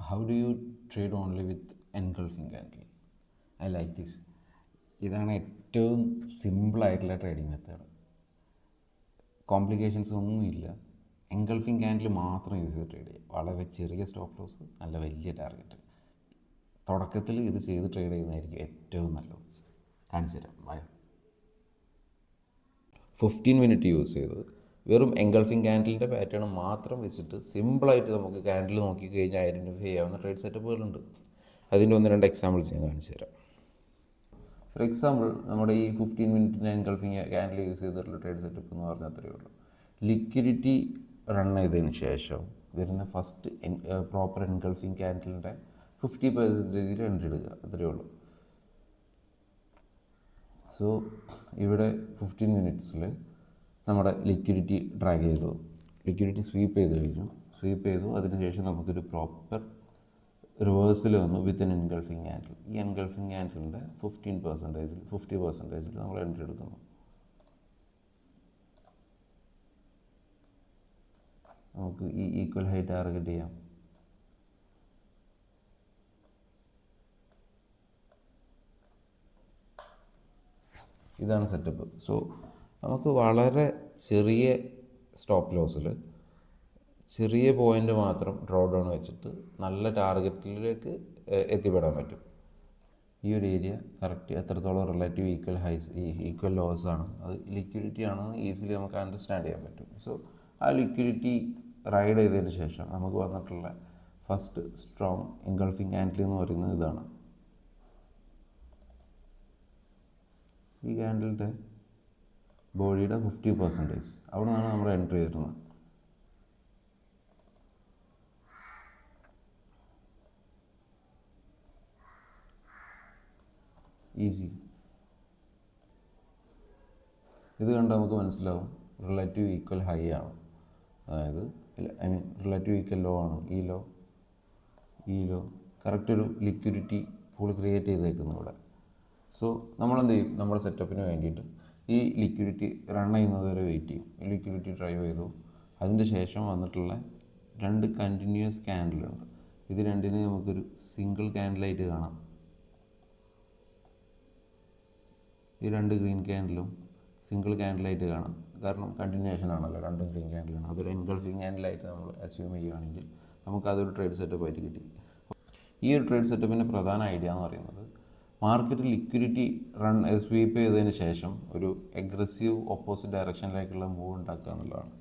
How do you trade only with engulfing candle? I like this. ഇതാണ് ഏറ്റവും സിമ്പിളായിട്ടുള്ള trading method. Complications ഒന്നുമില്ല. Engulfing candle മാത്രം use ചെയ്ത് ട്രേഡ് ചെയ്യുക. വളരെ ചെറിയ സ്റ്റോപ്പ് ലോസ്, നല്ല വലിയ ടാർഗറ്റ്. തുടക്കത്തിൽ ഇത് ചെയ്ത് ട്രേഡ് ചെയ്യുന്നതായിരിക്കും ഏറ്റവും നല്ലത്. കാണിച്ചു തരാം. 15 മിനിറ്റ് യൂസ് ചെയ്ത് വെറും എൻഗൾഫിങ് ക്യാൻഡിലിൻ്റെ പാറ്റേൺ മാത്രം വെച്ചിട്ട് സിമ്പിളായിട്ട് നമുക്ക് ക്യാൻഡിൽ നോക്കിക്കഴിഞ്ഞാൽ ഐഡൻറ്റിഫൈ ചെയ്യാവുന്ന ട്രേഡ് സെറ്റപ്പുകളുണ്ട്. അതിൻ്റെ 1-2 എക്സാമ്പിൾസ് ഞാൻ കാണിച്ചു തരാം. ഫോർ എക്സാമ്പിൾ, നമ്മുടെ ഈ 15 മിനിറ്റിന് എൻഗൾഫിങ് ക്യാൻഡിൽ യൂസ് ചെയ്തിട്ടുള്ള ട്രേഡ് സെറ്റപ്പ് എന്ന് പറഞ്ഞാൽ അത്രയേ ഉള്ളൂ. ലിക്വിഡിറ്റി റൺ ചെയ്തതിന് ശേഷം വരുന്ന ഫസ്റ്റ് പ്രോപ്പർ എൻഗൾഫിങ് ക്യാൻഡിലിൻ്റെ 50% എൻട്രി എടുക്കുക, അത്രയേ ഉള്ളൂ. സോ ഇവിടെ 15 മിനിറ്റ്സിൽ നമ്മുടെ ലിക്വിഡിറ്റി ഡ്രാഗ് ചെയ്തു, ലിക്വിഡിറ്റി സ്വീപ്പ് ചെയ്ത് കഴിഞ്ഞു. അതിനുശേഷം നമുക്കൊരു പ്രോപ്പർ റിവേഴ്സിൽ വന്നു വിത്ത് എൻ എൻഗൾഫിങ് ക്യാൻഡിൽ. ഈ എൻഗൾഫിങ് ക്യാൻഡിലിൻ്റെ 50% നമ്മൾ എൻട്രി എടുക്കുന്നു. നമുക്ക് ഈ ഈക്വൽ ഹൈ ടാർഗറ്റ് ചെയ്യാം. ഇതാണ് സെറ്റപ്പ്. സോ നമുക്ക് വളരെ ചെറിയ സ്റ്റോപ്പ് ലോസിൽ ചെറിയ പോയിൻ്റ് മാത്രം ഡ്രോ ഡൗൺ വെച്ചിട്ട് നല്ല ടാർഗറ്റിലേക്ക് എത്തിപ്പെടാൻ പറ്റും. ഈ ഒരു ഏരിയ കറക്റ്റ് എത്രത്തോളം റിലേറ്റീവ് ഈക്വൽ ലോസ് ആണ്, അത് ലിക്വിഡിറ്റി ആണെന്ന് ഈസിലി നമുക്ക് അണ്ടർസ്റ്റാൻഡ് ചെയ്യാൻ പറ്റും. സോ ആ ലിക്വിഡിറ്റി റൈഡ് ചെയ്തതിന് ശേഷം നമുക്ക് വന്നിട്ടുള്ള ഫസ്റ്റ് സ്ട്രോങ് എൻഗൾഫിങ് ക്യാൻഡിൽ എന്ന് പറയുന്നത് ഇതാണ്. ഈ ക്യാൻഡിലിൻ്റെ ബോഡിയുടെ 50% അവിടെ നിന്നാണ് നമ്മൾ എൻട്രി ചെയ്തിരുന്നത്. ഈസി. ഇത് കണ്ട് നമുക്ക് മനസ്സിലാവും റിലേറ്റീവ് ഈക്വൽ ഹൈ ആണ്, അതായത് റിലേറ്റീവ് ഈക്വൽ ലോ ആണ്. ഈ ലോ കറക്റ്റ് ഒരു ലിക്വിഡിറ്റി പൂൾ ക്രിയേറ്റ് ചെയ്തേക്കുന്നു ഇവിടെ. സോ നമ്മളെന്ത് ചെയ്യും, നമ്മുടെ സെറ്റപ്പിന് വേണ്ടിയിട്ട് ഈ ലിക്വിഡിറ്റി റൺ ചെയ്യുന്നത് വരെ വെയിറ്റ് ചെയ്യും. ഈ ലിക്വിഡിറ്റി ഡ്രൈവ് ചെയ്തു. അതിൻ്റെ ശേഷം വന്നിട്ടുള്ള 2 കണ്ടിന്യൂസ് ക്യാൻഡിലുണ്ട്. ഇത് രണ്ടിനെ നമുക്കൊരു സിംഗിൾ ക്യാൻഡിലായിട്ട് കാണാം. ഈ 2 ഗ്രീൻ ക്യാൻഡിലും സിംഗിൾ ക്യാൻഡിലായിട്ട് കാണാം. കാരണം കണ്ടിന്യൂഷൻ ആണല്ലോ, 2 ഗ്രീൻ ക്യാൻഡിലാണ്. അതൊരു എൻഗൾഫിങ് ക്യാൻഡിലായിട്ട് നമ്മൾ അസ്യൂം ചെയ്യുകയാണെങ്കിൽ നമുക്കതൊരു ട്രേഡ് സെറ്റപ്പായിട്ട് കിട്ടി. ഈ ഒരു ട്രേഡ് സെറ്റപ്പിൻ്റെ പ്രധാന ഐഡിയ എന്ന് പറയുന്നത് മാർക്കറ്റ് ലിക്വിഡിറ്റി സ്വീപ്പ് ചെയ്തതിന് ശേഷം ഒരു അഗ്രസീവ് ഓപ്പോസിറ്റ് ഡയറക്ഷനിലേക്കുള്ള മൂവ് ഉണ്ടാക്കുക എന്നുള്ളതാണ്.